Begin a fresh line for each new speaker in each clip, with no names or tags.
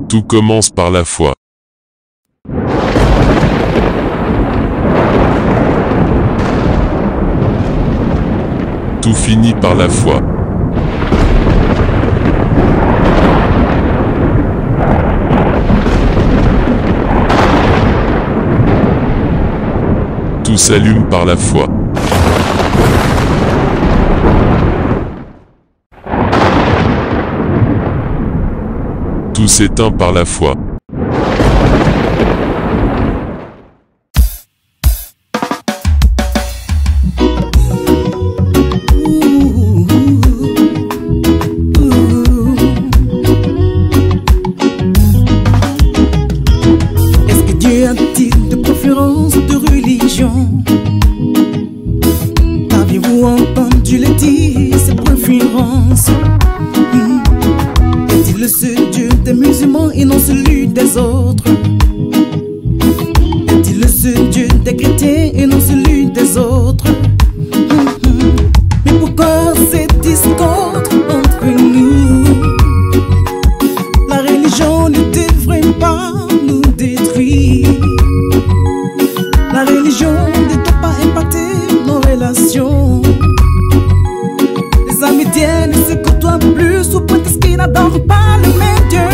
Tout commence par la foi. Tout finit par la foi. Tout s'allume par la foi. Tout s'éteint par la foi.
Est-ce que Dieu a-t-il de préférence de religion? Avez-vous entendu le dire, ses préférences? Est-il le seul Dieu des musulmans et non celui des autres? Est-il le seul Dieu des chrétiens et non celui des autres? Mais pourquoi cette discorde entre nous? La religion ne devrait pas nous détruire. La religion ne doit pas impacter nos relations. Les amitiés ne se côtoient plus au point qu'ils n'adorent pas le même Dieu.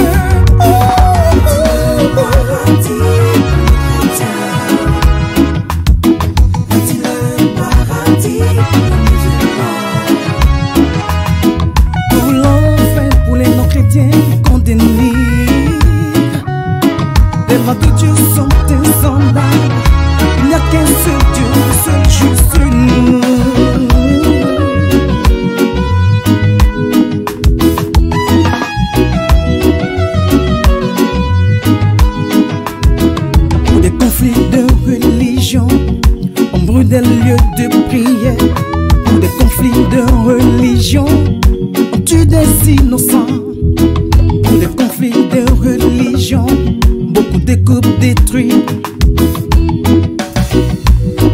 Pour l'enfer, pour les non-chrétiens condamnés, les lois de Dieu sont insondables. Il n'y a qu'un seul Dieu, le seul juste nous. Pour des conflits de religion, on brûle des lieux de prière. Pour des conflits de religion, on tue des innocents. Pour des conflits de religion, beaucoup de couples détruits.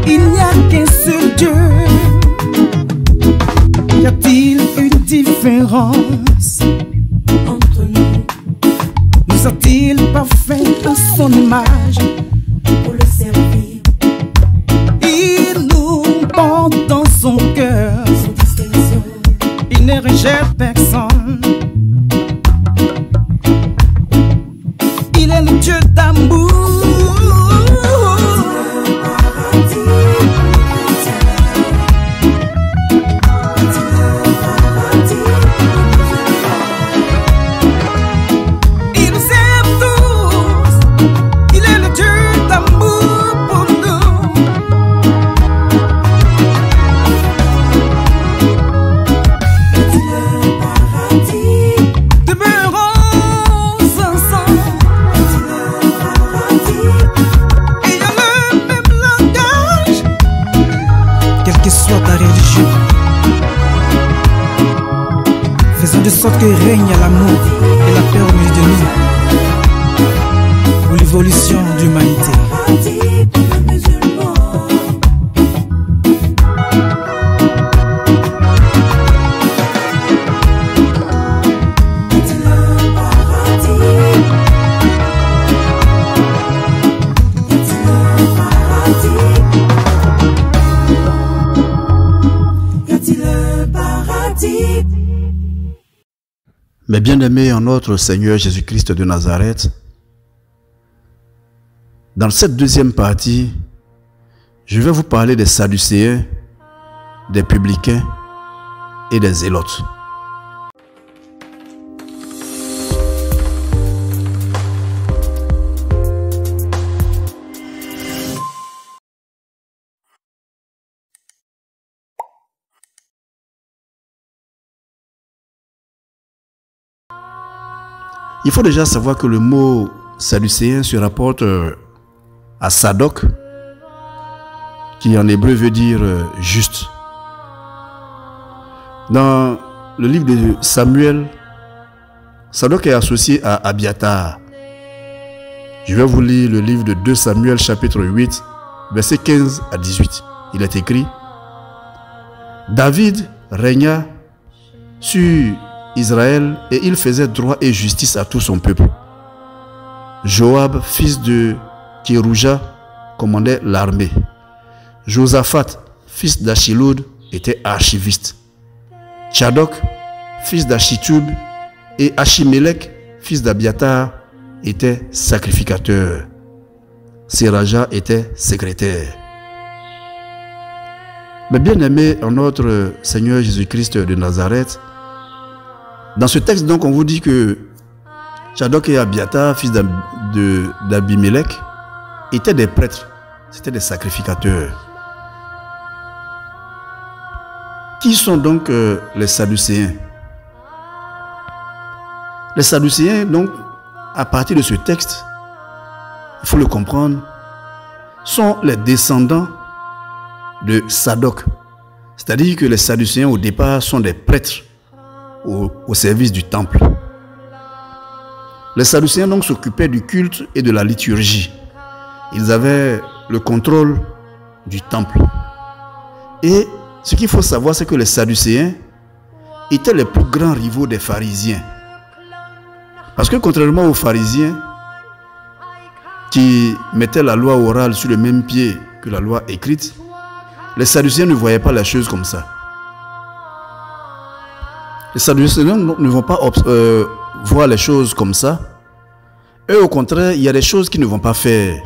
Il n'y a qu'un seul Dieu. Y a-t-il une différence entre nous? Nous a-t-il pas fait à son image pour le servir? Il nous porte dans son cœur, sans distinction. Il ne rejette personne. Il est le Dieu d'amour. Il nous aime tous. Il est le Dieu d'amour pour nous. Demeurons ensemble. Et à le même langage. Quelle que soit ta religion, faisons de sorte que règne l'amour et la paix au milieu de nous, pour l'évolution de l'humanité.
Mes bien-aimés en notre Seigneur Jésus-Christ de Nazareth, dans cette deuxième partie, je vais vous parler des Sadducéens, des Publicains et des Zélotes. Il faut déjà savoir que le mot sadducéen se rapporte à Sadoc, qui en hébreu veut dire juste. Dans le livre de Samuel, Sadoc est associé à Abiatar. Je vais vous lire le livre de 2 Samuel chapitre 8, versets 15 à 18. Il est écrit: David régna sur Israël et il faisait droit et justice à tout son peuple. Joab, fils de Kérouja, commandait l'armée. Josaphat, fils d'Achiloud, était archiviste. Tchadok, fils d'Achitub, et Achimelech, fils d'Abiatar, était sacrificateur. Seraja était secrétaire. Mais bien aimé en notre Seigneur Jésus-Christ de Nazareth, dans ce texte donc on vous dit que Tchadok et Abiatar, fils d'Abimelech, étaient des prêtres, c'était des sacrificateurs. Qui sont donc les Sadducéens? Les Sadducéens, donc, à partir de ce texte, il faut le comprendre, sont les descendants de Sadok. C'est-à-dire que les Sadducéens, au départ, sont des prêtres au service du temple. Les Sadducéens, donc, s'occupaient du culte et de la liturgie. Ils avaient le contrôle du temple. Et ce qu'il faut savoir, c'est que les Sadducéens étaient les plus grands rivaux des pharisiens. Parce que contrairement aux pharisiens qui mettaient la loi orale sur le même pied que la loi écrite, les Sadducéens ne voyaient pas les choses comme ça. Les Sadducéens ne vont pas voir les choses comme ça. Eux, au contraire, il y a des choses qu'ils ne vont pas faire.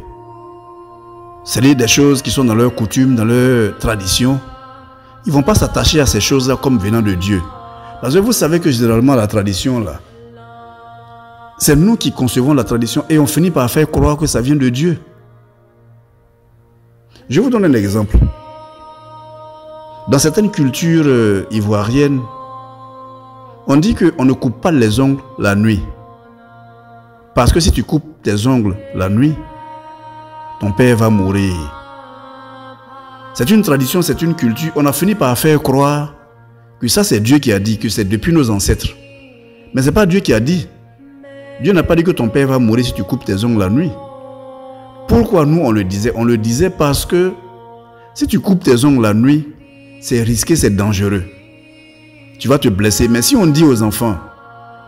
C'est-à-dire des choses qui sont dans leurs coutumes, dans leurs traditions. Ils ne vont pas s'attacher à ces choses-là comme venant de Dieu. Parce que vous savez que généralement la tradition, là, c'est nous qui concevons la tradition et on finit par faire croire que ça vient de Dieu. Je vous donne un exemple. Dans certaines cultures ivoiriennes, on dit qu'on ne coupe pas les ongles la nuit. Parce que si tu coupes tes ongles la nuit, ton père va mourir. C'est une tradition, c'est une culture. On a fini par faire croire que ça c'est Dieu qui a dit, que c'est depuis nos ancêtres. Mais ce n'est pas Dieu qui a dit. Dieu n'a pas dit que ton père va mourir si tu coupes tes ongles la nuit. Pourquoi nous on le disait? On le disait parce que si tu coupes tes ongles la nuit, c'est risqué, c'est dangereux. Tu vas te blesser. Mais si on dit aux enfants,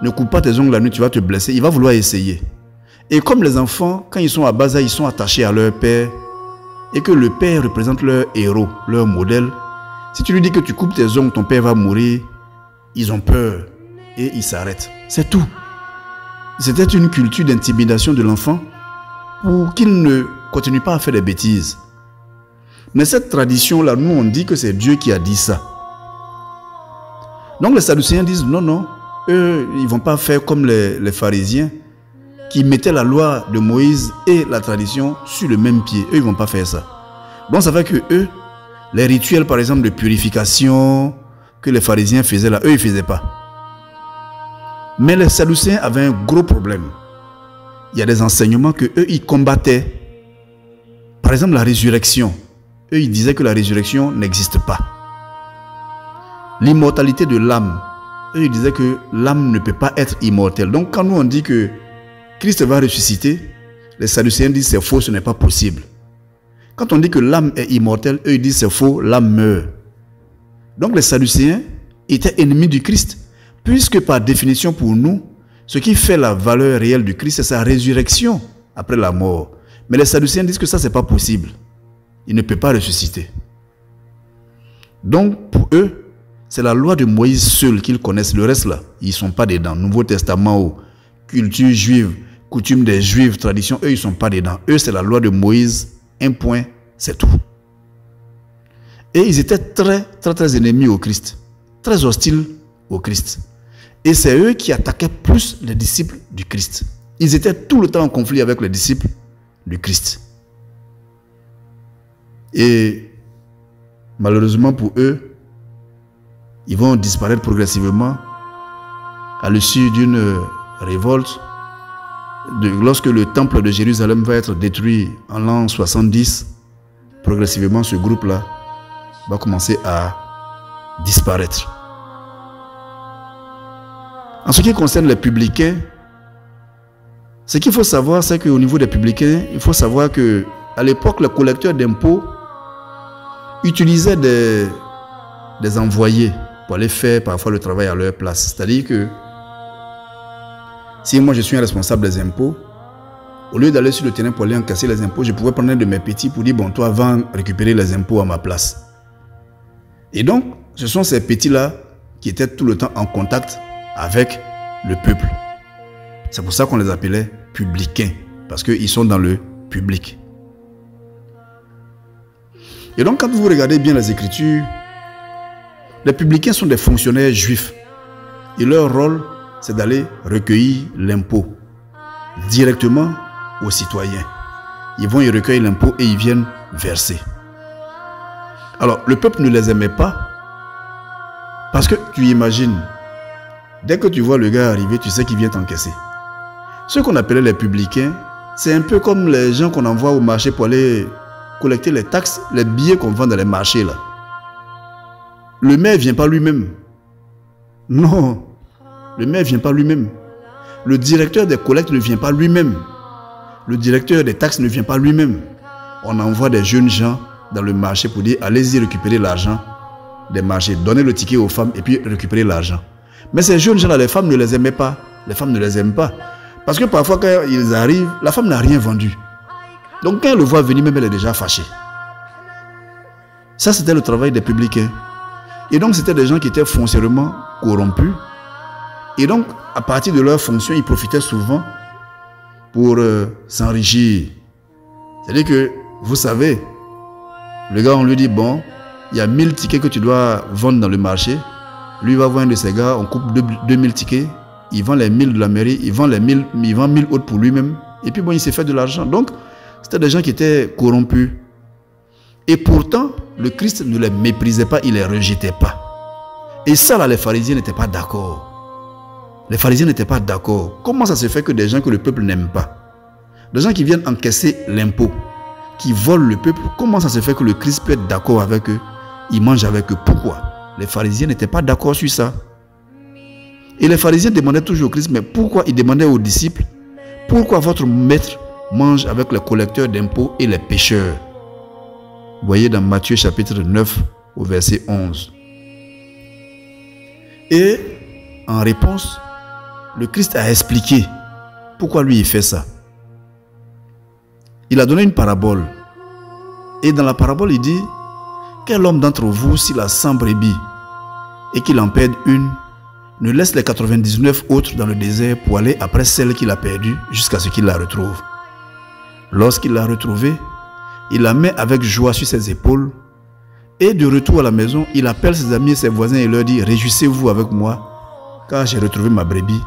ne coupe pas tes ongles la nuit, tu vas te blesser, il va vouloir essayer. Et comme les enfants, quand ils sont à bas âge, ils sont attachés à leur père, et que le père représente leur héros, leur modèle, si tu lui dis que tu coupes tes ongles, ton père va mourir, ils ont peur et ils s'arrêtent. C'est tout. C'était une culture d'intimidation de l'enfant pour qu'il ne continue pas à faire des bêtises. Mais cette tradition-là, nous on dit que c'est Dieu qui a dit ça. Donc les Sadducéens disent non, non, eux ils ne vont pas faire comme les pharisiens qui mettaient la loi de Moïse et la tradition sur le même pied. Eux ils ne vont pas faire ça. Donc ça fait que eux, les rituels par exemple de purification que les pharisiens faisaient là, eux ils ne faisaient pas. Mais les Sadducéens avaient un gros problème. Il y a des enseignements que eux ils combattaient. Par exemple la résurrection. Eux ils disaient que la résurrection n'existe pas. L'immortalité de l'âme. Eux ils disaient que l'âme ne peut pas être immortelle. Donc quand nous on dit que Christ va ressusciter, les Sadducéens disent c'est faux, ce n'est pas possible. Quand on dit que l'âme est immortelle, eux ils disent c'est faux, l'âme meurt. Donc les Sadducéens étaient ennemis du Christ. Puisque par définition pour nous, ce qui fait la valeur réelle du Christ, c'est sa résurrection après la mort. Mais les Sadducéens disent que ça, ce n'est pas possible. Il ne peut pas ressusciter. Donc, pour eux, c'est la loi de Moïse seule qu'ils connaissent. Le reste, là, ils ne sont pas dedans. Nouveau Testament, ou culture juive, coutume des Juifs, tradition, eux, ils ne sont pas dedans. Eux, c'est la loi de Moïse, un point, c'est tout. Et ils étaient très, très, très ennemis au Christ. Très hostiles au Christ. Et c'est eux qui attaquaient plus les disciples du Christ. Ils étaient tout le temps en conflit avec les disciples du Christ. Et malheureusement pour eux, ils vont disparaître progressivement à l'issue d'une révolte. Lorsque le temple de Jérusalem va être détruit en l'an 70, progressivement ce groupe-là va commencer à disparaître. En ce qui concerne les publicains, ce qu'il faut savoir, c'est qu'au niveau des publicains, il faut savoir qu'à l'époque, les collecteurs d'impôts utilisaient des envoyés pour aller faire parfois le travail à leur place. C'est-à-dire que si moi je suis un responsable des impôts, Au lieu d'aller sur le terrain pour aller encaisser les impôts, je pouvais prendre un de mes petits pour dire, bon, toi, va récupérer les impôts à ma place. Et donc, ce sont ces petits-là qui étaient tout le temps en contact avec le peuple. C'est pour ça qu'on les appelait publicains, parce qu'ils sont dans le public. Et donc, quand vous regardez bien les Écritures, les publicains sont des fonctionnaires juifs. Et leur rôle, c'est d'aller recueillir l'impôt directement aux citoyens. Ils vont y recueillir l'impôt et ils viennent verser. Alors, le peuple ne les aimait pas parce que tu imagines, dès que tu vois le gars arriver, tu sais qu'il vient t'encaisser. Ceux qu'on appelait les publicains, c'est un peu comme les gens qu'on envoie au marché pour aller collecter les taxes, les billets qu'on vend dans les marchés là. Le maire ne vient pas lui-même. Non, le maire ne vient pas lui-même. Le directeur des collectes ne vient pas lui-même. Le directeur des taxes ne vient pas lui-même. On envoie des jeunes gens dans le marché pour dire allez-y récupérer l'argent des marchés, donnez le ticket aux femmes et puis récupérer l'argent. Mais ces jeunes gens-là, les femmes ne les aimaient pas. Les femmes ne les aiment pas. Parce que parfois quand ils arrivent, la femme n'a rien vendu. Donc quand elle le voit venir, même elle est déjà fâchée. Ça, c'était le travail des publicains. Et donc, c'était des gens qui étaient foncièrement corrompus. Et donc, à partir de leur fonction, ils profitaient souvent pour s'enrichir. C'est-à-dire que, vous savez, le gars, on lui dit, bon, il y a 1000 tickets que tu dois vendre dans le marché. Lui, il va voir un de ses gars, on coupe 2000 tickets. Il vend les 1000 de la mairie, il vend 1000 autres pour lui-même. Et puis, bon, il s'est fait de l'argent. Donc, c'était des gens qui étaient corrompus. Et pourtant, le Christ ne les méprisait pas, il ne les rejetait pas. Et ça, là, les pharisiens n'étaient pas d'accord. Les pharisiens n'étaient pas d'accord. Comment ça se fait que des gens que le peuple n'aime pas, des gens qui viennent encaisser l'impôt, qui volent le peuple, comment ça se fait que le Christ peut être d'accord avec eux, il mange avec eux? Pourquoi? Les pharisiens n'étaient pas d'accord sur ça. Et les pharisiens demandaient toujours au Christ, mais pourquoi? Ils demandaient aux disciples, pourquoi votre maître mange avec les collecteurs d'impôts et les pécheurs? Vous voyez dans Matthieu chapitre 9 au verset 11. Et en réponse, le Christ a expliqué pourquoi lui il fait ça. Il a donné une parabole. Et dans la parabole, il dit, quel homme d'entre vous, s'il a 100 brebis et qu'il en perde une, ne laisse les 99 autres dans le désert pour aller après celle qu'il a perdue jusqu'à ce qu'il la retrouve. Lorsqu'il l'a retrouvée, il la met avec joie sur ses épaules et de retour à la maison, il appelle ses amis et ses voisins et leur dit, réjouissez-vous avec moi car j'ai retrouvé ma brebis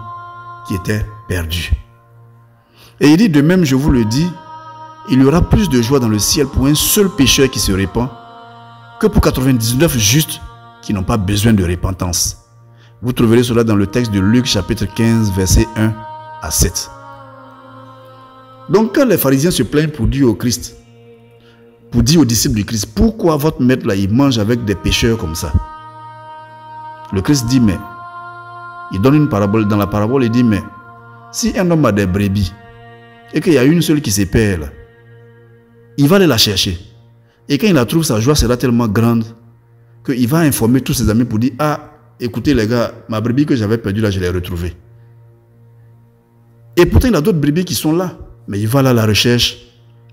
qui était perdue. Et il dit, de même je vous le dis, il y aura plus de joie dans le ciel pour un seul pécheur qui se répand que pour 99 justes qui n'ont pas besoin de repentance. Vous trouverez cela dans le texte de Luc chapitre 15 verset 1 à 7. Donc quand les pharisiens se plaignent pour dire au Christ, pour dire aux disciples du Christ, pourquoi votre maître là, il mange avec des pécheurs comme ça? Le Christ dit, mais, il donne une parabole, dans la parabole il dit, mais, si un homme a des brebis, et qu'il y a une seule qui se perd là, il va aller la chercher. Et quand il la trouve, sa joie sera tellement grande, qu'il va informer tous ses amis pour dire, ah, écoutez les gars, ma brebis que j'avais perdue là, je l'ai retrouvée. Et pourtant il y a d'autres brebis qui sont là, mais il va là à la recherche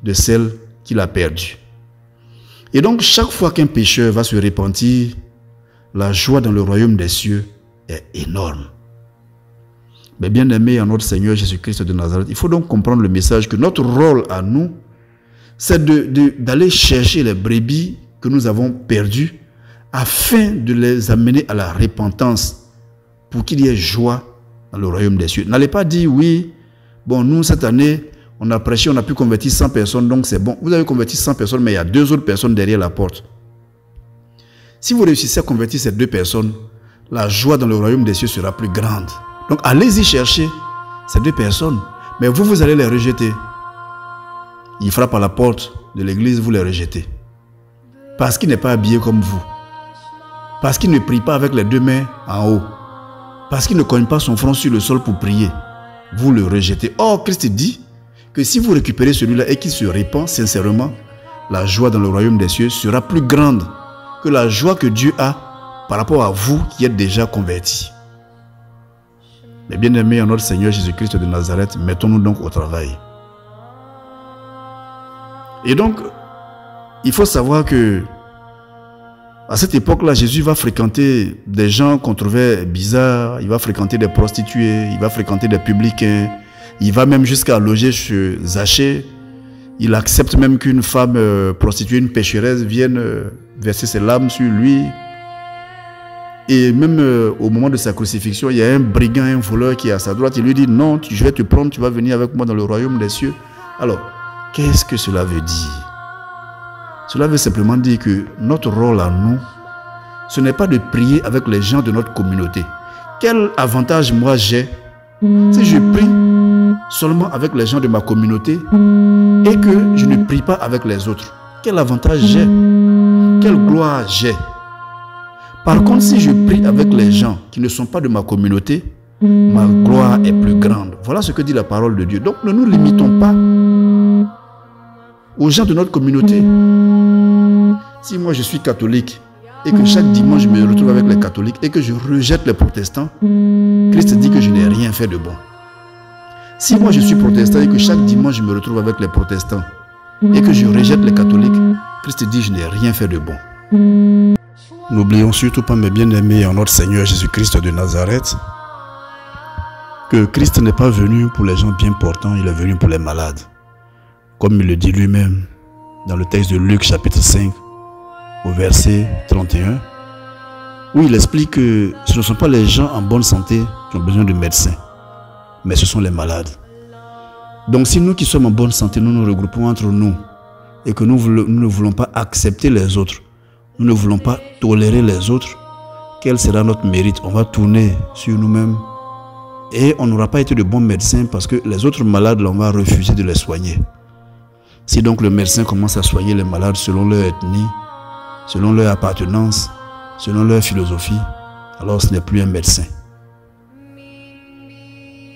de celle qu'il a perdue. Et donc, chaque fois qu'un pécheur va se repentir, la joie dans le royaume des cieux est énorme. Mais bien aimé en notre Seigneur Jésus-Christ de Nazareth, il faut donc comprendre le message que notre rôle à nous, c'est d'aller chercher les brebis que nous avons perdues afin de les amener à la repentance pour qu'il y ait joie dans le royaume des cieux. N'allez pas dire, oui, bon, nous, cette année, on a prêché, on a pu convertir 100 personnes, donc c'est bon. Vous avez converti 100 personnes, mais il y a 2 autres personnes derrière la porte. Si vous réussissez à convertir ces 2 personnes, la joie dans le royaume des cieux sera plus grande. Donc allez-y chercher ces 2 personnes, mais vous allez les rejeter. Il frappe à la porte de l'église, vous les rejetez. Parce qu'il n'est pas habillé comme vous. Parce qu'il ne prie pas avec les 2 mains en haut. Parce qu'il ne cogne pas son front sur le sol pour prier. Vous le rejetez. Or, Christ dit que si vous récupérez celui-là et qu'il se répand sincèrement, la joie dans le royaume des cieux sera plus grande que la joie que Dieu a par rapport à vous qui êtes déjà convertis. Mais bien aimés en notre Seigneur Jésus-Christ de Nazareth, mettons-nous donc au travail. Et donc, il faut savoir que à cette époque-là, Jésus va fréquenter des gens qu'on trouvait bizarres, il va fréquenter des prostituées, il va fréquenter des publicains, il va même jusqu'à loger chez Zachée. Il accepte même qu'une femme prostituée, une pécheresse, vienne verser ses larmes sur lui. Et même au moment de sa crucifixion, il y a un brigand, un voleur qui est à sa droite. Il lui dit, non, je vais te prendre, tu vas venir avec moi dans le royaume des cieux. Alors, qu'est-ce que cela veut dire? Cela veut simplement dire que notre rôle à nous, ce n'est pas de prier avec les gens de notre communauté. Quel avantage moi j'ai si je prie seulement avec les gens de ma communauté et que je ne prie pas avec les autres? Quel avantage j'ai? Quelle gloire j'ai? Par contre, si je prie avec les gens qui ne sont pas de ma communauté, ma gloire est plus grande. Voilà ce que dit la parole de Dieu. Donc ne nous limitons pas aux gens de notre communauté. Si moi je suis catholique et que chaque dimanche je me retrouve avec les catholiques et que je rejette les protestants, Christ dit que je n'ai rien fait de bon. Si moi je suis protestant et que chaque dimanche je me retrouve avec les protestants et que je rejette les catholiques, Christ dit que je n'ai rien fait de bon. N'oublions surtout pas, mes bien-aimés, en notre Seigneur Jésus-Christ de Nazareth, que Christ n'est pas venu pour les gens bien portants, il est venu pour les malades. Comme il le dit lui-même dans le texte de Luc chapitre 5 au verset 31, où il explique que ce ne sont pas les gens en bonne santé qui ont besoin de médecins, mais ce sont les malades. Donc si nous qui sommes en bonne santé, nous nous regroupons entre nous et que nous ne voulons pas accepter les autres, nous ne voulons pas tolérer les autres, quel sera notre mérite? On va tourner sur nous-mêmes et on n'aura pas été de bons médecins parce que les autres malades, là, on va refuser de les soigner. Si donc le médecin commence à soigner les malades selon leur ethnie, selon leur appartenance, selon leur philosophie, alors ce n'est plus un médecin.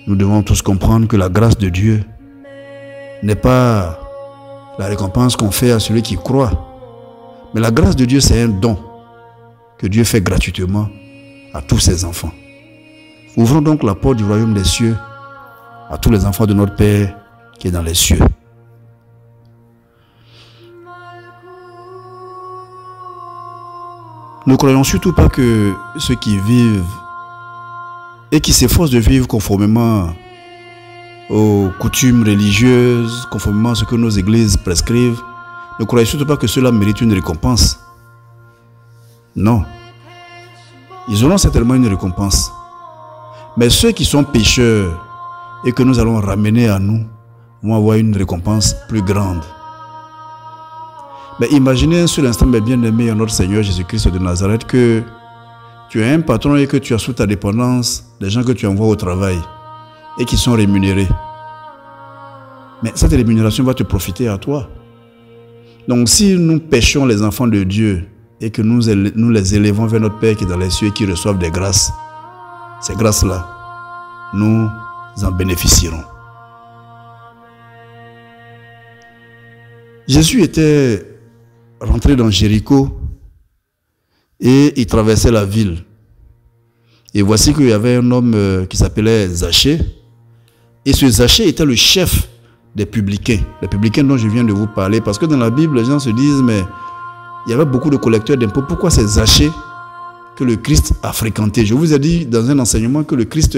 Nous devons tous comprendre que la grâce de Dieu n'est pas la récompense qu'on fait à celui qui croit. Mais la grâce de Dieu, c'est un don que Dieu fait gratuitement à tous ses enfants. Ouvrons donc la porte du royaume des cieux à tous les enfants de notre Père qui est dans les cieux. Ne croyons surtout pas que ceux qui vivent et qui s'efforcent de vivre conformément aux coutumes religieuses, conformément à ce que nos églises prescrivent, ne croyez surtout pas que cela mérite une récompense. Non. Ils auront certainement une récompense. Mais ceux qui sont pécheurs et que nous allons ramener à nous vont avoir une récompense plus grande. Mais imaginez un seul instant, mes bien-aimés, en notre Seigneur Jésus-Christ de Nazareth, que tu as un patron et que tu as sous ta dépendance des gens que tu envoies au travail et qui sont rémunérés. Mais cette rémunération va te profiter à toi. Donc si nous péchons les enfants de Dieu et que nous les élevons vers notre Père qui est dans les cieux et qui reçoivent des grâces, ces grâces-là, nous en bénéficierons. Jésus était rentré dans Jéricho et il traversait la ville. Et voici qu'il y avait un homme qui s'appelait Zachée. Et ce Zachée était le chef des publicains. Les publicains dont je viens de vous parler. Parce que dans la Bible, les gens se disent, mais il y avait beaucoup de collecteurs d'impôts. Pourquoi c'est Zachée que le Christ a fréquenté? Je vous ai dit dans un enseignement que le Christ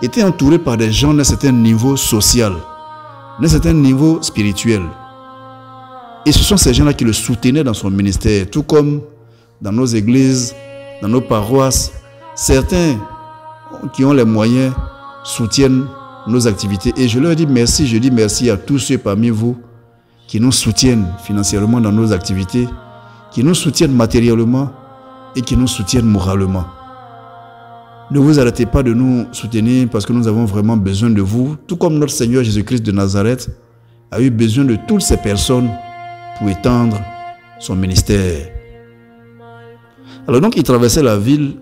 était entouré par des gens d'un certain niveau social, d'un certain niveau spirituel. Et ce sont ces gens-là qui le soutenaient dans son ministère. Tout comme dans nos églises, dans nos paroisses, certains qui ont les moyens soutiennent nos activités. Et je leur dis merci, je dis merci à tous ceux parmi vous qui nous soutiennent financièrement dans nos activités, qui nous soutiennent matériellement et qui nous soutiennent moralement. Ne vous arrêtez pas de nous soutenir parce que nous avons vraiment besoin de vous, tout comme notre Seigneur Jésus-Christ de Nazareth a eu besoin de toutes ces personnes pour étendre son ministère. Alors donc il traversait la ville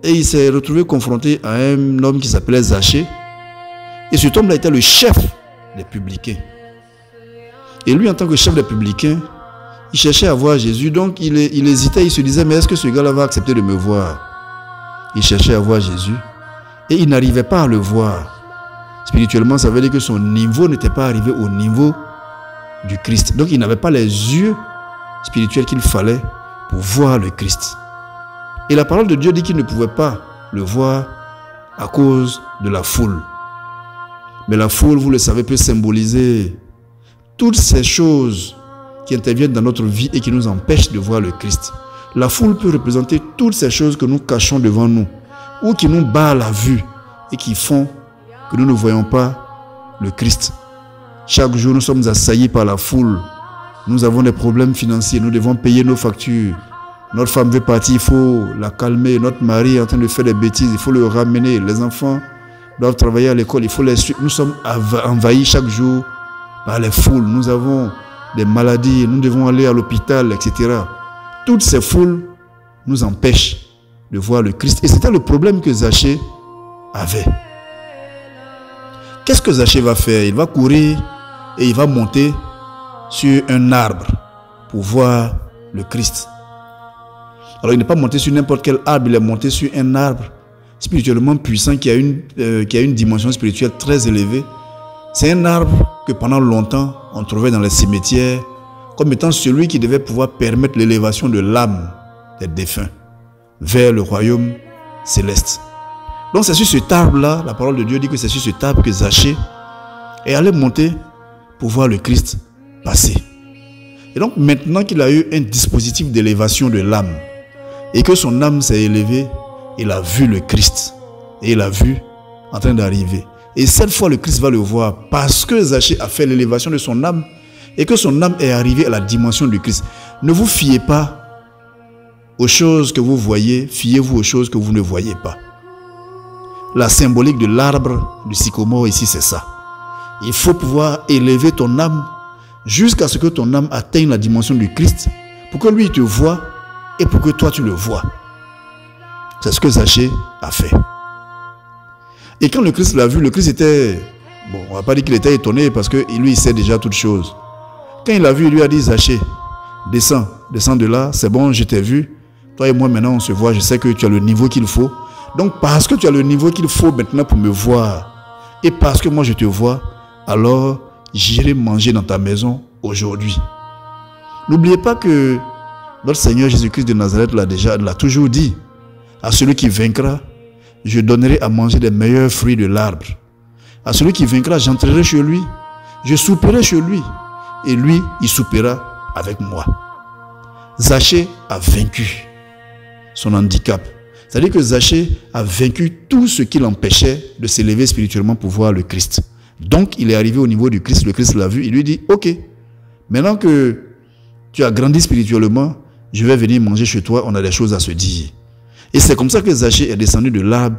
et il s'est retrouvé confronté à un homme qui s'appelait Zachée. Et cet homme-là était le chef des publicains. Et lui, en tant que chef des publicains, il cherchait à voir Jésus. Donc il hésitait, il se disait, mais est-ce que ce gars-là va accepter de me voir? Il cherchait à voir Jésus et il n'arrivait pas à le voir. Spirituellement, ça veut dire que son niveau n'était pas arrivé au niveau du Christ. Donc il n'avait pas les yeux spirituels qu'il fallait pour voir le Christ. Et la parole de Dieu dit qu'il ne pouvait pas le voir à cause de la foule. Mais la foule, vous le savez, peut symboliser toutes ces choses qui interviennent dans notre vie et qui nous empêchent de voir le Christ. La foule peut représenter toutes ces choses que nous cachons devant nous ou qui nous barrent la vue et qui font que nous ne voyons pas le Christ. Chaque jour, nous sommes assaillis par la foule. Nous avons des problèmes financiers, nous devons payer nos factures. Notre femme veut partir, il faut la calmer. Notre mari est en train de faire des bêtises, il faut le ramener. Les enfants doivent travailler à l'école, il faut les suivre. Nous sommes envahis chaque jour par les foules. Nous avons des maladies, nous devons aller à l'hôpital, etc. Toutes ces foules nous empêchent de voir le Christ. Et c'était le problème que Zachée avait. Qu'est-ce que Zachée va faire? Il va courir et il va monter sur un arbre pour voir le Christ. Alors il n'est pas monté sur n'importe quel arbre, il est monté sur un arbre spirituellement puissant qui a une dimension spirituelle très élevée. C'est un arbre que pendant longtemps on trouvait dans les cimetières comme étant celui qui devait pouvoir permettre l'élévation de l'âme des défunts vers le royaume céleste. Donc c'est sur cet arbre-là, la parole de Dieu dit que c'est sur cet arbre que Zachée est allé monter pour voir le Christ passer. Et donc maintenant qu'il a eu un dispositif d'élévation de l'âme et que son âme s'est élevée, il a vu le Christ et il a vu en train d'arriver. Et cette fois le Christ va le voir parce que Zachée a fait l'élévation de son âme et que son âme est arrivée à la dimension du Christ. Ne vous fiez pas aux choses que vous voyez, fiez-vous aux choses que vous ne voyez pas. La symbolique de l'arbre du sycomore ici, c'est ça. Il faut pouvoir élever ton âme jusqu'à ce que ton âme atteigne la dimension du Christ pour que lui il te voie et pour que toi tu le vois. C'est ce que Zachée a fait. Et quand le Christ l'a vu, le Christ était... Bon, on ne va pas dire qu'il était étonné parce que lui il sait déjà toutes choses. Quand il l'a vu, il lui a dit: Zachée, descends de là, c'est bon, je t'ai vu. Toi et moi maintenant on se voit, je sais que tu as le niveau qu'il faut. Donc parce que tu as le niveau qu'il faut maintenant pour me voir et parce que moi je te vois, alors j'irai manger dans ta maison aujourd'hui. N'oubliez pas que notre Seigneur Jésus-Christ de Nazareth l'a toujours dit: à celui qui vaincra, je donnerai à manger des meilleurs fruits de l'arbre. À celui qui vaincra, j'entrerai chez lui, je souperai chez lui, et lui, il soupera avec moi. Zachée a vaincu son handicap. C'est-à-dire que Zachée a vaincu tout ce qui l'empêchait de s'élever spirituellement pour voir le Christ. Donc, il est arrivé au niveau du Christ, le Christ l'a vu, il lui dit: ok, maintenant que tu as grandi spirituellement, je vais venir manger chez toi, on a des choses à se dire. Et c'est comme ça que Zachée est descendu de l'arbre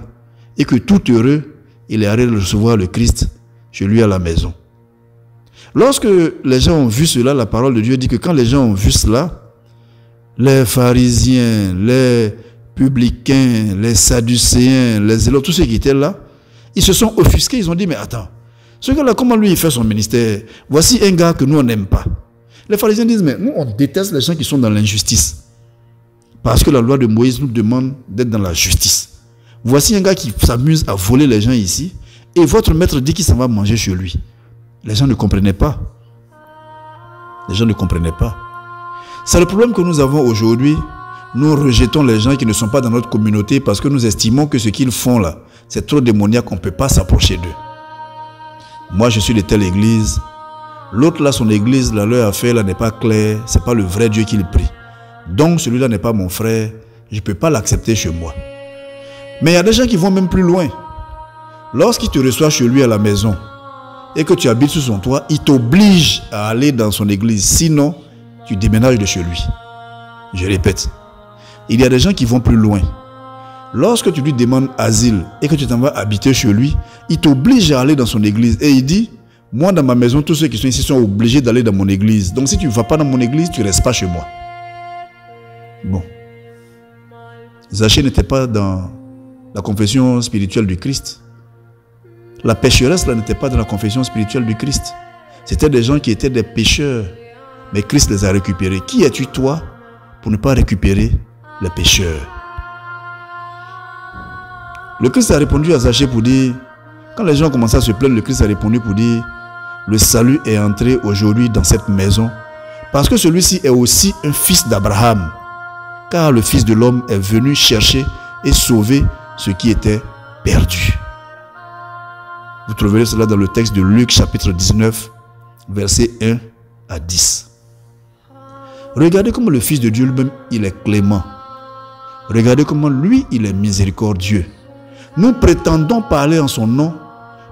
et que tout heureux, il est allé recevoir le Christ chez lui à la maison. Lorsque les gens ont vu cela, la parole de Dieu dit que quand les gens ont vu cela, les pharisiens, les publicains, les sadducéens, les zélotes, tous ceux qui étaient là, ils se sont offusqués, ils ont dit: mais attends, ce gars-là, comment lui il fait son ministère? Voici un gars que nous on n'aime pas. Les pharisiens disent: mais nous on déteste les gens qui sont dans l'injustice. Parce que la loi de Moïse nous demande d'être dans la justice. Voici un gars qui s'amuse à voler les gens ici et votre maître dit qu'il s'en va manger chez lui. Les gens ne comprenaient pas. Les gens ne comprenaient pas. C'est le problème que nous avons aujourd'hui. Nous rejetons les gens qui ne sont pas dans notre communauté parce que nous estimons que ce qu'ils font là, c'est trop démoniaque, on ne peut pas s'approcher d'eux. Moi, je suis de telle église. L'autre là, son église, là, leur affaire là n'est pas claire. Ce n'est pas le vrai Dieu qu'il prie. Donc, celui-là n'est pas mon frère. Je ne peux pas l'accepter chez moi. Mais il y a des gens qui vont même plus loin. Lorsqu'il te reçoit chez lui à la maison et que tu habites sous son toit, il t'oblige à aller dans son église. Sinon, tu déménages de chez lui. Je répète, il y a des gens qui vont plus loin. Lorsque tu lui demandes asile et que tu t'en vas habiter chez lui, il t'oblige à aller dans son église. Et il dit: moi dans ma maison, tous ceux qui sont ici sont obligés d'aller dans mon église. Donc si tu ne vas pas dans mon église, tu ne restes pas chez moi. Bon. Zachée n'était pas dans la confession spirituelle du Christ. La pécheresse là n'était pas dans la confession spirituelle du Christ. C'était des gens qui étaient des pécheurs. Mais Christ les a récupérés. Qui es-tu toi pour ne pas récupérer les pécheurs? Le Christ a répondu à Zachée pour dire, quand les gens ont commencé à se plaindre, le Christ a répondu pour dire: le salut est entré aujourd'hui dans cette maison, parce que celui-ci est aussi un fils d'Abraham, car le Fils de l'homme est venu chercher et sauver ce qui était perdu. Vous trouverez cela dans le texte de Luc chapitre 19, versets 1 à 10. Regardez comment le Fils de Dieu lui-même, il est clément. Regardez comment lui, il est miséricordieux. Nous prétendons parler en son nom,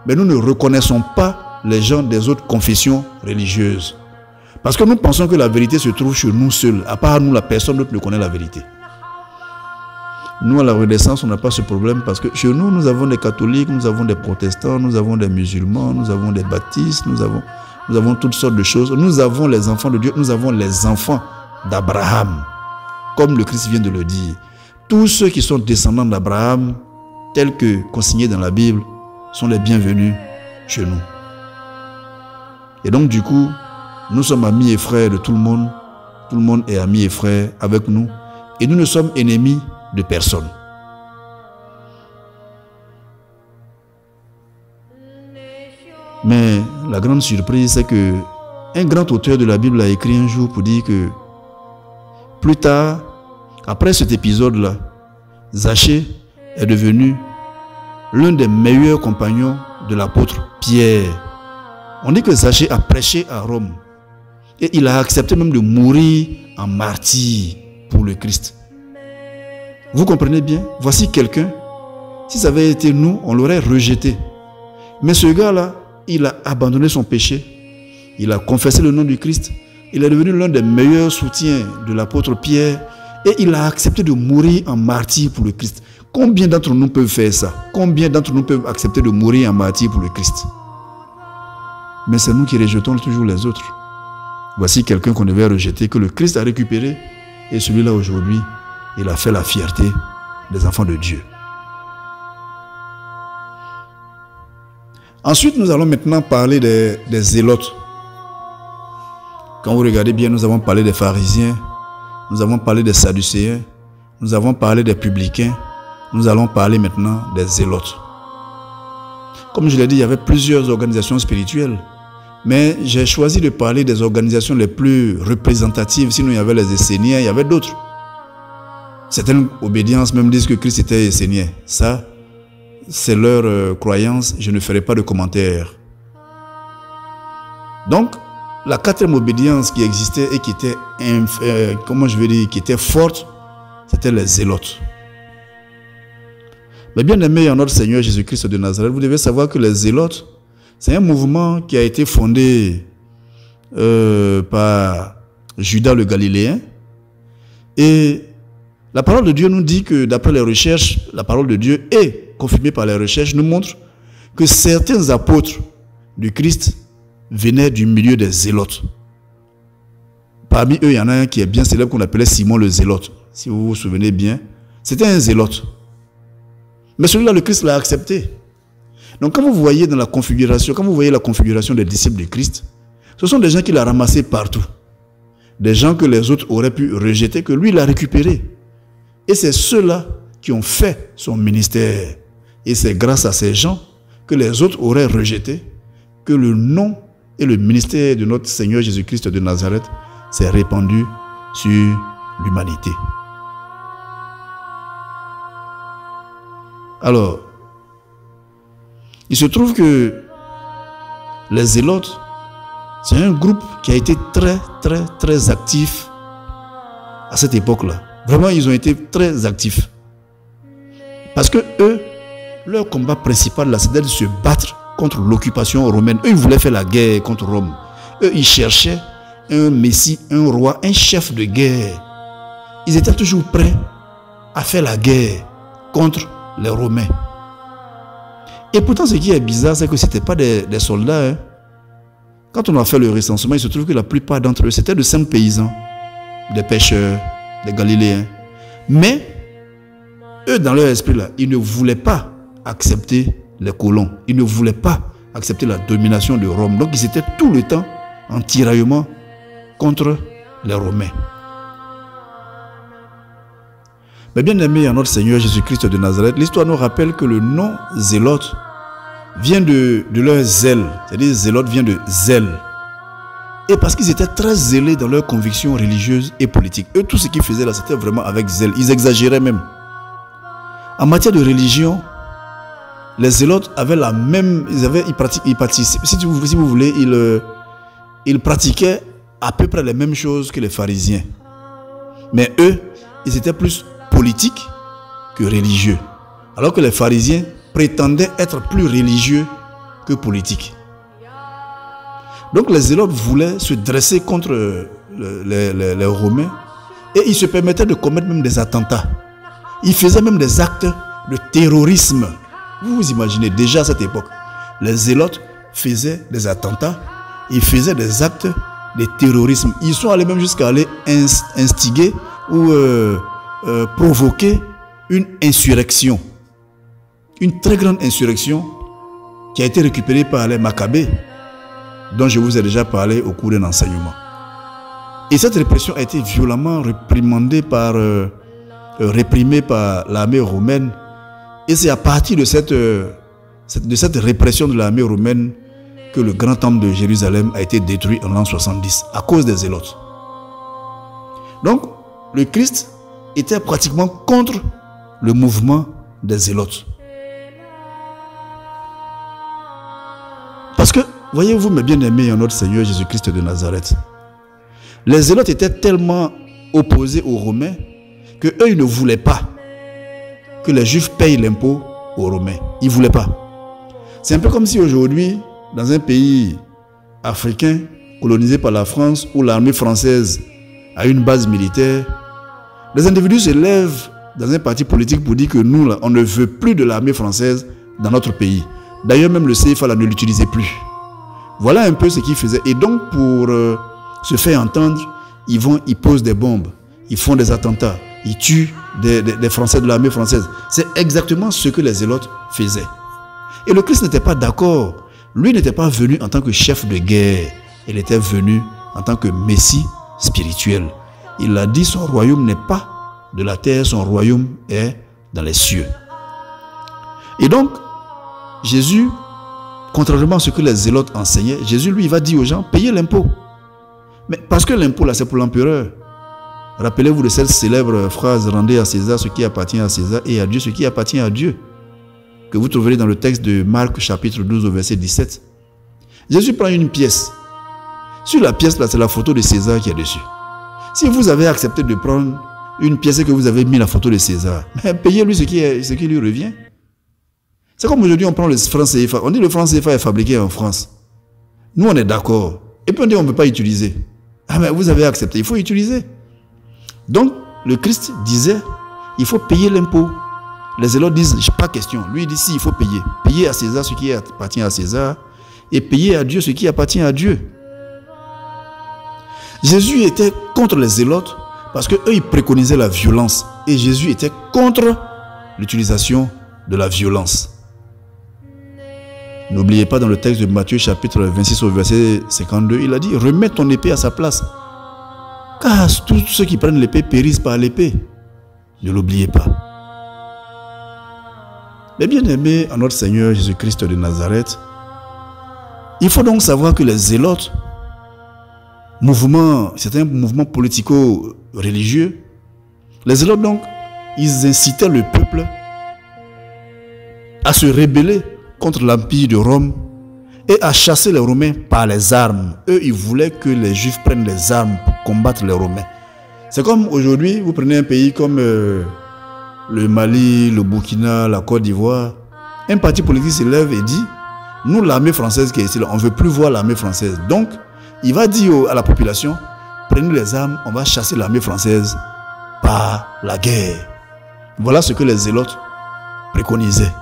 mais nous ne reconnaissons pas les gens des autres confessions religieuses. Parce que nous pensons que la vérité se trouve chez nous seuls. À part nous, la personne d'autre ne connaît la vérité. Nous, à la Renaissance, on n'a pas ce problème parce que chez nous, nous avons des catholiques, nous avons des protestants, nous avons des musulmans, nous avons des baptistes, nous avons toutes sortes de choses. Nous avons les enfants de Dieu, nous avons les enfants d'Abraham. Comme le Christ vient de le dire. Tous ceux qui sont descendants d'Abraham, tels que consignés dans la Bible, sont les bienvenus chez nous. Et donc, du coup, nous sommes amis et frères de tout le monde. Tout le monde est ami et frère avec nous. Et nous ne sommes ennemis de personne. Mais la grande surprise, c'est que un grand auteur de la Bible a écrit un jour pour dire que plus tard, après cet épisode-là, Zachée est devenu l'un des meilleurs compagnons de l'apôtre Pierre. On dit que Zachée a prêché à Rome. Et il a accepté même de mourir en martyr pour le Christ. Vous comprenez bien? Voici quelqu'un, si ça avait été nous, on l'aurait rejeté. Mais ce gars-là, il a abandonné son péché. Il a confessé le nom du Christ. Il est devenu l'un des meilleurs soutiens de l'apôtre Pierre. Et il a accepté de mourir en martyr pour le Christ. Combien d'entre nous peuvent faire ça? Combien d'entre nous peuvent accepter de mourir en martyr pour le Christ? Mais c'est nous qui rejetons toujours les autres. Voici quelqu'un qu'on devait rejeter, que le Christ a récupéré. Et celui-là aujourd'hui, il a fait la fierté des enfants de Dieu. Ensuite, nous allons maintenant parler des zélotes. Quand vous regardez bien, nous avons parlé des pharisiens, nous avons parlé des sadducéens, nous avons parlé des publicains, nous allons parler maintenant des zélotes. Comme je l'ai dit, il y avait plusieurs organisations spirituelles. Mais j'ai choisi de parler des organisations les plus représentatives. Sinon, il y avait les Esséniens, il y avait d'autres. Certaines obédiences même disent que Christ était Essénien. Ça, c'est leur croyance. Je ne ferai pas de commentaires. Donc, la quatrième obédience qui existait et qui était, qui était forte, c'était les zélotes. Mais bien aimé en notre Seigneur Jésus-Christ de Nazareth, vous devez savoir que les zélotes, c'est un mouvement qui a été fondé par Judas le Galiléen. Et la parole de Dieu nous dit que d'après les recherches, la parole de Dieu est confirmée par les recherches, nous montre que certains apôtres du Christ venaient du milieu des zélotes. Parmi eux, il y en a un qui est bien célèbre qu'on appelait Simon le Zélote. Si vous vous souvenez bien, c'était un zélote. Mais celui-là, le Christ l'a accepté. Donc quand vous voyez dans la configuration, quand vous voyez la configuration des disciples de Christ, ce sont des gens qu'il a ramassés partout. Des gens que les autres auraient pu rejeter, que lui, il a récupérés. Et c'est ceux-là qui ont fait son ministère. Et c'est grâce à ces gens que les autres auraient rejeté, que le nom et le ministère de notre Seigneur Jésus-Christ de Nazareth s'est répandu sur l'humanité. Alors, il se trouve que les zélotes, c'est un groupe qui a été très actif à cette époque-là. Vraiment, ils ont été très actifs. Parce que eux, leur combat principal, là, c'était de se battre contre l'occupation romaine. Eux, ils voulaient faire la guerre contre Rome. Eux, ils cherchaient un messie, un roi, un chef de guerre. Ils étaient toujours prêts à faire la guerre contre les Romains. Et pourtant, ce qui est bizarre, c'est que ce n'étaient pas des soldats. Hein. Quand on a fait le recensement, il se trouve que la plupart d'entre eux, c'était de simples paysans, des pêcheurs, des Galiléens. Mais, eux, dans leur esprit, là, ils ne voulaient pas accepter les colons. Ils ne voulaient pas accepter la domination de Rome. Donc, ils étaient tout le temps en tiraillement contre les Romains. Mais bien aimé en notre Seigneur Jésus-Christ de Nazareth, l'histoire nous rappelle que le nom zélote vient de leur zèle. C'est-à-dire zélote vient de zèle. Et parce qu'ils étaient très zélés dans leurs convictions religieuses et politiques. Eux, tout ce qu'ils faisaient là, c'était vraiment avec zèle. Ils exagéraient même. En matière de religion, les zélotes avaient la même... Ils participaient, si vous voulez, ils pratiquaient à peu près les mêmes choses que les pharisiens. Mais eux, ils étaient plus politiques que religieux. Alors que les pharisiens prétendaient être plus religieux que politiques. Donc les zélotes voulaient se dresser contre les Romains et ils se permettaient de commettre même des attentats. Ils faisaient même des actes de terrorisme. Vous vous imaginez, déjà à cette époque, les zélotes faisaient des attentats, ils faisaient des actes de terrorisme. Ils sont allés même jusqu'à aller instiguer ou provoquer une insurrection. Une très grande insurrection qui a été récupérée par les Maccabées, dont je vous ai déjà parlé au cours d'un enseignement. Et cette répression a été violemment réprimée par l'armée romaine. Et c'est à partir de cette répression de l'armée romaine que le grand temple de Jérusalem a été détruit en l'an 70 à cause des zélotes. Donc, le Christ était pratiquement contre le mouvement des zélotes. Parce que, voyez-vous, mes bien-aimés en notre Seigneur Jésus-Christ de Nazareth, les zélotes étaient tellement opposés aux Romains que eux, ils ne voulaient pas que les Juifs payent l'impôt aux Romains. Ils ne voulaient pas. C'est un peu comme si aujourd'hui, dans un pays africain colonisé par la France, où l'armée française a une base militaire, les individus se lèvent dans un parti politique pour dire que nous, là, on ne veut plus de l'armée française dans notre pays. D'ailleurs, même le CFA là, ne l'utilisait plus. Voilà un peu ce qu'ils faisaient. Et donc, pour se faire entendre, ils posent des bombes, ils font des attentats, ils tuent des Français de l'armée française. C'est exactement ce que les zélotes faisaient. Et le Christ n'était pas d'accord. Lui n'était pas venu en tant que chef de guerre. Il était venu en tant que Messie spirituel. Il a dit, son royaume n'est pas de la terre, son royaume est dans les cieux. Et donc, Jésus, contrairement à ce que les zélotes enseignaient, Jésus, lui, il va dire aux gens, payez l'impôt. Mais parce que l'impôt, là, c'est pour l'empereur. Rappelez-vous de cette célèbre phrase, rendez à César ce qui appartient à César et à Dieu ce qui appartient à Dieu, que vous trouverez dans le texte de Marc, chapitre 12, au verset 17. Jésus prend une pièce. Sur la pièce, là, c'est la photo de César qui est dessus. Si vous avez accepté de prendre une pièce et que vous avez mis la photo de César, payez-lui ce qui lui revient. C'est comme aujourd'hui, on prend le franc CFA. On dit que le franc CFA est fabriqué en France. Nous, on est d'accord. Et puis on dit qu'on ne peut pas utiliser. Ah, mais vous avez accepté, il faut utiliser. Donc, le Christ disait, il faut payer l'impôt. Les zélotes disent, pas question. Lui, il dit, si, il faut payer. Payer à César ce qui appartient à César et payer à Dieu ce qui appartient à Dieu. Jésus était contre les zélotes parce qu'eux, ils préconisaient la violence. Et Jésus était contre l'utilisation de la violence. N'oubliez pas dans le texte de Matthieu chapitre 26 au verset 52, il a dit, remets ton épée à sa place. Car tous ceux qui prennent l'épée périssent par l'épée. Ne l'oubliez pas. Mais bien aimés en notre Seigneur Jésus-Christ de Nazareth, il faut donc savoir que les zélotes, c'est un mouvement politico-religieux, les zélotes donc, ils incitaient le peuple à se rebeller contre l'empire de Rome et à chasser les Romains par les armes. Eux, ils voulaient que les Juifs prennent les armes pour combattre les Romains. C'est comme aujourd'hui, vous prenez un pays comme le Mali, le Burkina, la Côte d'Ivoire. Un parti politique se lève et dit, nous, l'armée française qui est ici, on ne veut plus voir l'armée française. Donc, il va dire à la population, prenez les armes, on va chasser l'armée française par la guerre. Voilà ce que les zélotes préconisaient.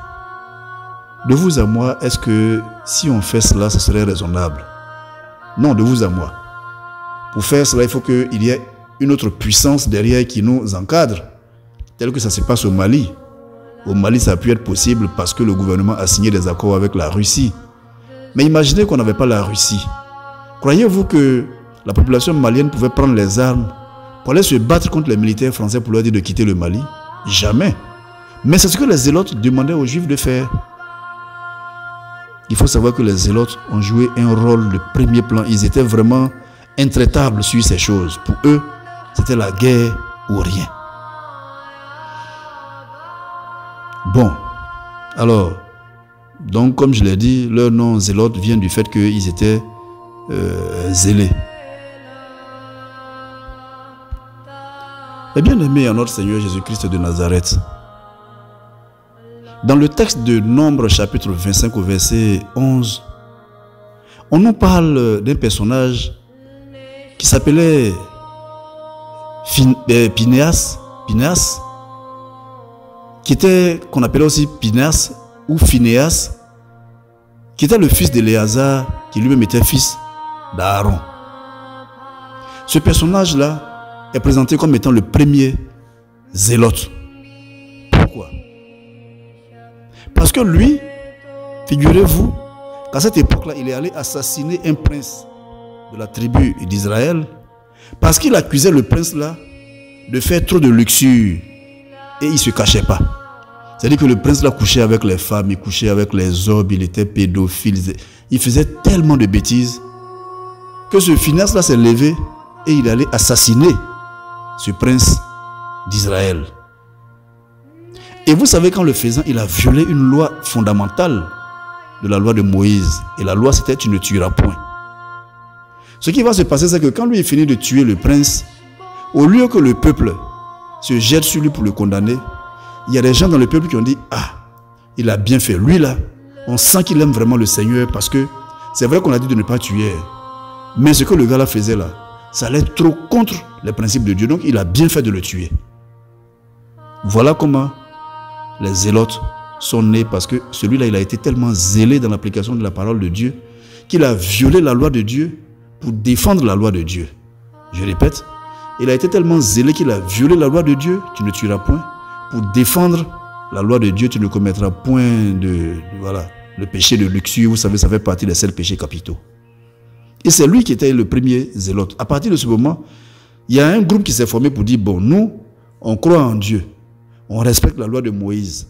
De vous à moi, est-ce que si on fait cela, ce serait raisonnable? Non, de vous à moi. Pour faire cela, il faut qu'il y ait une autre puissance derrière qui nous encadre, tel que ça se passe au Mali. Au Mali, ça a pu être possible parce que le gouvernement a signé des accords avec la Russie. Mais imaginez qu'on n'avait pas la Russie. Croyez-vous que la population malienne pouvait prendre les armes pour aller se battre contre les militaires français pour leur dire de quitter le Mali? Jamais. Mais c'est ce que les zélotes demandaient aux Juifs de faire. Il faut savoir que les zélotes ont joué un rôle de premier plan. Ils étaient vraiment intraitables sur ces choses. Pour eux, c'était la guerre ou rien. Bon, alors, donc comme je l'ai dit, leur nom zélote vient du fait qu'ils étaient zélés. Et bien aimé en notre Seigneur Jésus-Christ de Nazareth, dans le texte de Nombre chapitre 25 au verset 11, on nous parle d'un personnage qui s'appelait Pinéas, qu'on appelait aussi Pinéas ou Phinéas, qui était le fils d'Éléazar, qui lui-même était fils d'Aaron. Ce personnage-là est présenté comme étant le premier zélote. Pourquoi? Parce que lui, figurez-vous, qu'à cette époque-là, il est allé assassiner un prince de la tribu d'Israël parce qu'il accusait le prince-là de faire trop de luxure et il ne se cachait pas. C'est-à-dire que le prince-là couchait avec les femmes, il couchait avec les hommes, il était pédophile, il faisait tellement de bêtises que ce Phinéas-là s'est levé et il allait assassiner ce prince d'Israël. Et vous savez qu'en le faisant, il a violé une loi fondamentale de la loi de Moïse. Et la loi, c'était « tu ne tueras point ». Ce qui va se passer, c'est que quand lui est fini de tuer le prince, au lieu que le peuple se jette sur lui pour le condamner, il y a des gens dans le peuple qui ont dit « Ah, il a bien fait. Lui là, on sent qu'il aime vraiment le Seigneur parce que c'est vrai qu'on a dit de ne pas tuer. Mais ce que le gars là faisait là, ça allait trop contre les principes de Dieu. Donc il a bien fait de le tuer. » Voilà comment les zélotes sont nés, parce que celui-là, il a été tellement zélé dans l'application de la parole de Dieu qu'il a violé la loi de Dieu pour défendre la loi de Dieu. Je répète, il a été tellement zélé qu'il a violé la loi de Dieu, tu ne tueras point, pour défendre la loi de Dieu, tu ne commettras point le péché de luxure. Vous savez, ça fait partie des 7 péchés capitaux. Et c'est lui qui était le premier zélote. À partir de ce moment, il y a un groupe qui s'est formé pour dire, bon, nous, on croit en Dieu. On respecte la loi de Moïse.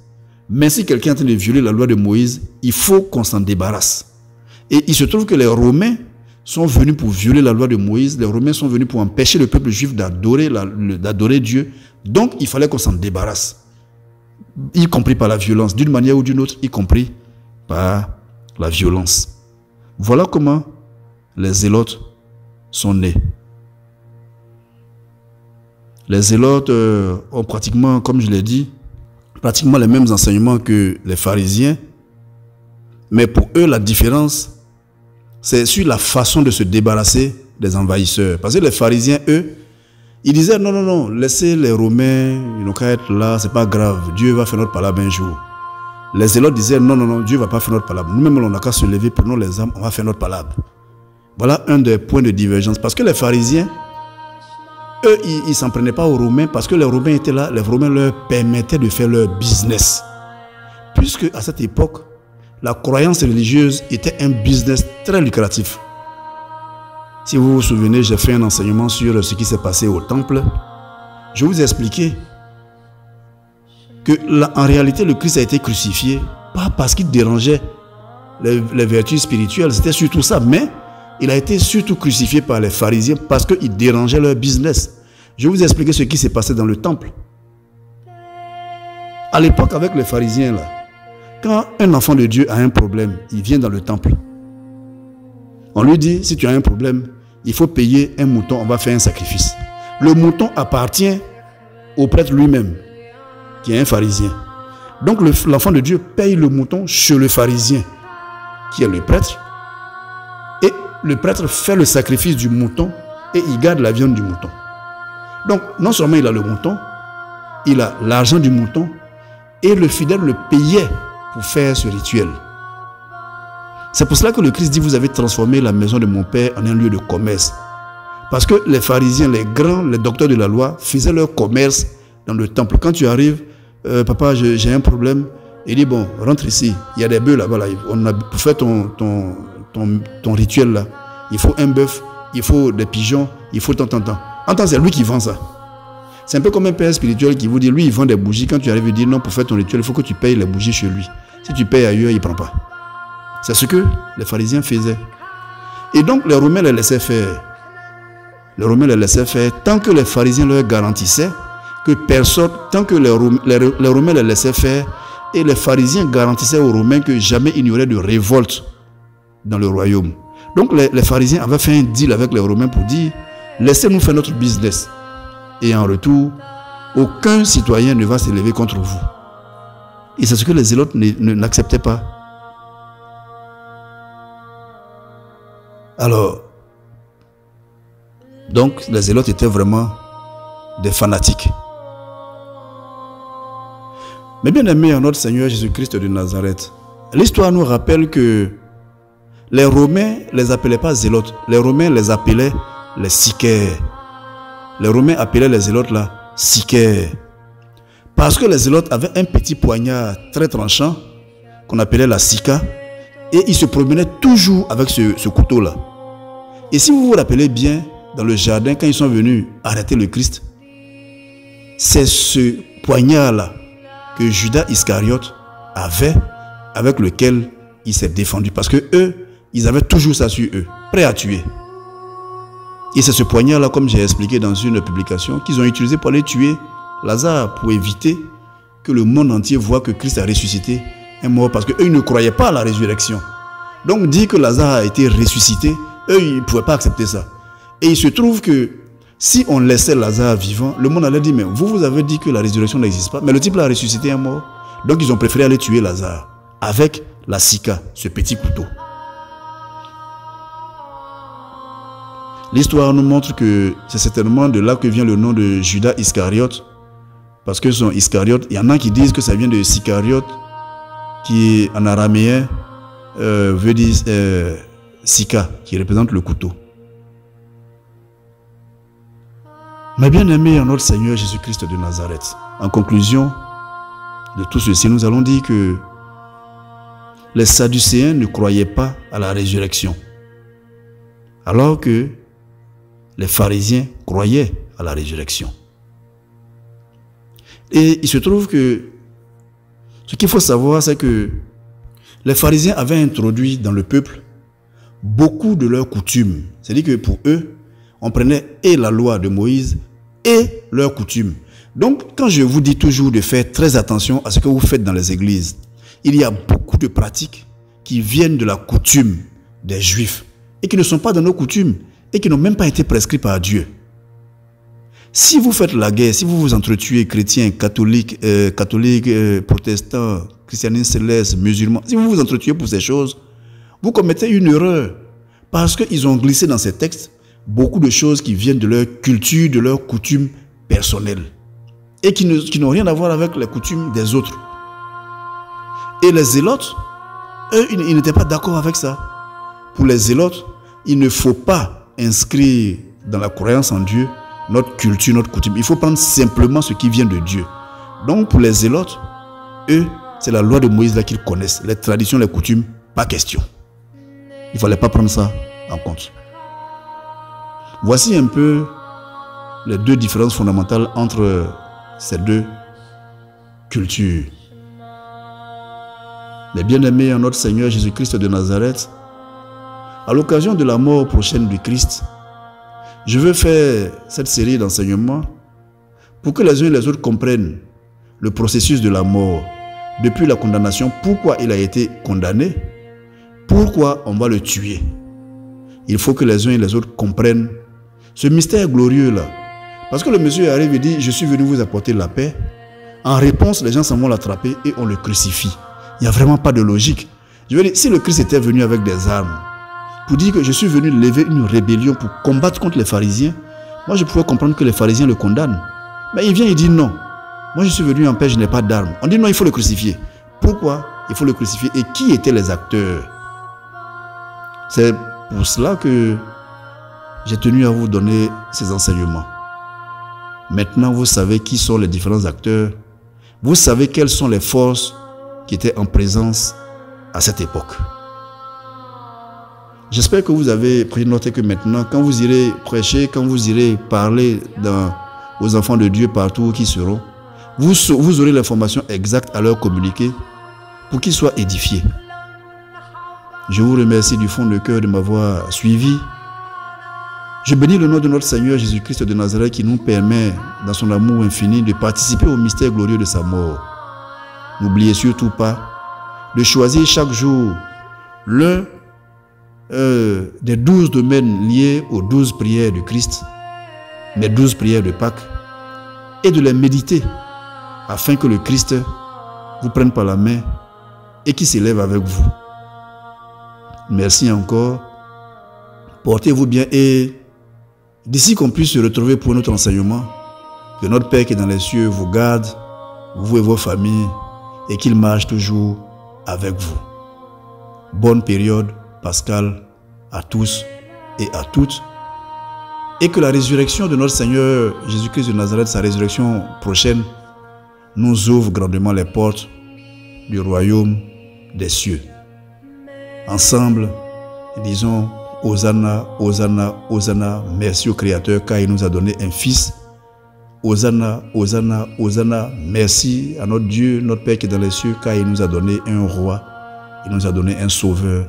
Mais si quelqu'un est en train de violer la loi de Moïse, il faut qu'on s'en débarrasse. Et il se trouve que les Romains sont venus pour violer la loi de Moïse. Les Romains sont venus pour empêcher le peuple juif d'adorer Dieu. Donc, il fallait qu'on s'en débarrasse. Y compris par la violence, d'une manière ou d'une autre, y compris par la violence. Voilà comment les zélotes sont nés. Les zélotes ont pratiquement, comme je l'ai dit, pratiquement les mêmes enseignements que les pharisiens. Mais pour eux, la différence, c'est sur la façon de se débarrasser des envahisseurs. Parce que les pharisiens, eux, ils disaient non, non, non, laissez les Romains, ils n'ont qu'à être là, c'est pas grave, Dieu va faire notre palabre un jour. Les zélotes disaient non, non, non, Dieu ne va pas faire notre palabre. Nous-mêmes, on n'a qu'à se lever, prenons les armes, on va faire notre palabre. Voilà un des points de divergence. Parce que les pharisiens, eux, ils ne s'en prenaient pas aux Romains parce que les Romains étaient là, les Romains leur permettaient de faire leur business. Puisque à cette époque, la croyance religieuse était un business très lucratif. Si vous vous souvenez, j'ai fait un enseignement sur ce qui s'est passé au temple. Je vous ai expliqué que en réalité, le Christ a été crucifié, pas parce qu'il dérangeait les vertus spirituelles, c'était surtout ça, mais il a été surtout crucifié par les pharisiens parce qu'il dérangeait leur business. Je vous ai expliqué ce qui s'est passé dans le temple. À l'époque, avec les pharisiens, là, quand un enfant de Dieu a un problème, il vient dans le temple. On lui dit, si tu as un problème, il faut payer un mouton, on va faire un sacrifice. Le mouton appartient au prêtre lui-même, qui est un pharisien. Donc l'enfant de Dieu paye le mouton chez le pharisien, qui est le prêtre. Et le prêtre fait le sacrifice du mouton et il garde la viande du mouton. Donc non seulement il a le mouton, il a l'argent du mouton et le fidèle le payait pour faire ce rituel. C'est pour cela que le Christ dit, vous avez transformé la maison de mon Père en un lieu de commerce. Parce que les pharisiens, les grands, les docteurs de la loi faisaient leur commerce dans le temple. Quand tu arrives, papa, j'ai un problème. Il dit, bon, rentre ici. Il y a des bœufs là-bas. Là. Pour faire ton rituel là, il faut un bœuf, il faut des pigeons, il faut tant. En tant, c'est lui qui vend ça. C'est un peu comme un père spirituel qui vous dit, lui, il vend des bougies. Quand tu arrives, il dit, non, pour faire ton rituel, il faut que tu payes les bougies chez lui. Si tu payes ailleurs, il ne prend pas. C'est ce que les pharisiens faisaient. Et donc les Romains les laissaient faire. Les Romains les laissaient faire tant que les pharisiens leur garantissaient que personne, tant que les Romains les laissaient faire, et les pharisiens garantissaient aux Romains que jamais il n'y aurait de révolte dans le royaume. Donc les pharisiens avaient fait un deal avec les Romains pour dire, laissez-nous faire notre business. Et en retour, aucun citoyen ne va s'élever contre vous. Et c'est ce que les zélotes n'acceptaient pas. Alors, donc les zélotes étaient vraiment des fanatiques. Mais bien aimés en notre Seigneur Jésus-Christ de Nazareth, l'histoire nous rappelle que les Romains ne les appelaient pas zélotes. Les Romains les appelaient les sicaires. Les Romains appelaient les zélotes là, sicaires. Parce que les zélotes avaient un petit poignard très tranchant qu'on appelait la sica. Et ils se promenaient toujours avec ce couteau-là. Et si vous vous rappelez bien, dans le jardin, quand ils sont venus arrêter le Christ, c'est ce poignard-là que Judas Iscariote avait, avec lequel il s'est défendu. Parce que eux, ils avaient toujours ça sur eux, prêts à tuer. Et c'est ce poignard-là, comme j'ai expliqué dans une publication, qu'ils ont utilisé pour aller tuer Lazare, pour éviter que le monde entier voit que Christ a ressuscité un mort, parce qu'eux, ils ne croyaient pas à la résurrection. Donc, dire que Lazare a été ressuscité, eux, ils ne pouvaient pas accepter ça. Et il se trouve que si on laissait Lazare vivant, le monde allait dire, mais vous avez dit que la résurrection n'existe pas, mais le type a ressuscité un mort. Donc, ils ont préféré aller tuer Lazare avec la sica, ce petit couteau. L'histoire nous montre que c'est certainement de là que vient le nom de Judas Iscariote. Parce que son Iscariote, il y en a qui disent que ça vient de Sicariote, qui en araméen veut dire Sika, qui représente le couteau. Mais bien aimés en notre Seigneur Jésus-Christ de Nazareth, en conclusion de tout ceci, nous allons dire que les Sadducéens ne croyaient pas à la résurrection, alors que les pharisiens croyaient à la résurrection. Et il se trouve que ce qu'il faut savoir, c'est que les pharisiens avaient introduit dans le peuple beaucoup de leurs coutumes. C'est-à-dire que pour eux, on prenait et la loi de Moïse et leurs coutumes. Donc, quand je vous dis toujours de faire très attention à ce que vous faites dans les églises, il y a beaucoup de pratiques qui viennent de la coutume des Juifs et qui ne sont pas dans nos coutumes et qui n'ont même pas été prescrits par Dieu. Si vous faites la guerre, si vous vous entretuez chrétiens, catholiques, protestants, christianistes célestes, musulmans, si vous vous entretuez pour ces choses, vous commettez une erreur parce qu'ils ont glissé dans ces textes beaucoup de choses qui viennent de leur culture, de leurs coutumes personnelles et qui n'ont rien à voir avec les coutumes des autres. Et les zélotes, eux, ils n'étaient pas d'accord avec ça. Pour les zélotes, il ne faut pas inscrire dans la croyance en Dieu notre culture, notre coutume. Il faut prendre simplement ce qui vient de Dieu. Donc pour les zélotes, eux, c'est la loi de Moïse là qu'ils connaissent. Les traditions, les coutumes, pas question. Il ne fallait pas prendre ça en compte. Voici un peu les deux différences fondamentales entre ces deux cultures. Les bien-aimés en notre Seigneur Jésus-Christ de Nazareth, à l'occasion de la mort prochaine du Christ, je veux faire cette série d'enseignements pour que les uns et les autres comprennent le processus de la mort, depuis la condamnation, pourquoi il a été condamné, pourquoi on va le tuer. Il faut que les uns et les autres comprennent ce mystère glorieux-là. Parce que le monsieur arrive et dit, je suis venu vous apporter la paix. En réponse, les gens s'en vont l'attraper et on le crucifie. Il n'y a vraiment pas de logique. Je veux dire, si le Christ était venu avec des armes, pour dire que je suis venu lever une rébellion pour combattre contre les pharisiens, moi je pouvais comprendre que les pharisiens le condamnent. Mais il vient et dit non. Moi je suis venu en paix, je n'ai pas d'armes. On dit non, il faut le crucifier. Pourquoi il faut le crucifier? Et qui étaient les acteurs? C'est pour cela que j'ai tenu à vous donner ces enseignements. Maintenant, vous savez qui sont les différents acteurs. Vous savez quelles sont les forces qui étaient en présence à cette époque. J'espère que vous avez pris note et que maintenant, quand vous irez prêcher, quand vous irez parler aux enfants de Dieu partout où ils seront, vous aurez l'information exacte à leur communiquer pour qu'ils soient édifiés. Je vous remercie du fond de cœur de m'avoir suivi. Je bénis le nom de notre Seigneur Jésus-Christ de Nazareth qui nous permet, dans son amour infini, de participer au mystère glorieux de sa mort. N'oubliez surtout pas de choisir chaque jour l'un des 12 domaines liés aux 12 prières du Christ, les 12 prières de Pâques, et de les méditer afin que le Christ vous prenne par la main et qu'il s'élève avec vous. Merci encore. Portez-vous bien et d'ici qu'on puisse se retrouver pour notre enseignement, que notre Père qui est dans les cieux vous garde, vous et vos familles, et qu'il marche toujours avec vous. Bonne période pascale à tous et à toutes. Et que la résurrection de notre Seigneur Jésus-Christ de Nazareth, sa résurrection prochaine, nous ouvre grandement les portes du royaume des cieux. Ensemble, disons Hosanna, Hosanna, Hosanna, merci au Créateur car il nous a donné un Fils. Hosanna, Hosanna, Hosanna, merci à notre Dieu, notre Père qui est dans les cieux car il nous a donné un roi, il nous a donné un sauveur,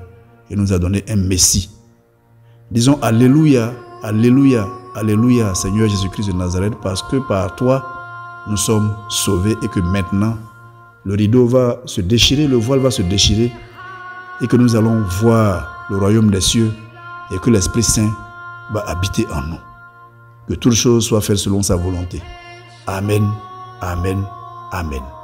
il nous a donné un Messie. Disons Alléluia, Alléluia, Alléluia, Seigneur Jésus-Christ de Nazareth, parce que par toi, nous sommes sauvés et que maintenant, le rideau va se déchirer, le voile va se déchirer et que nous allons voir le royaume des cieux et que l'Esprit Saint va habiter en nous. Que toutes choses soient faites selon sa volonté. Amen, Amen, Amen.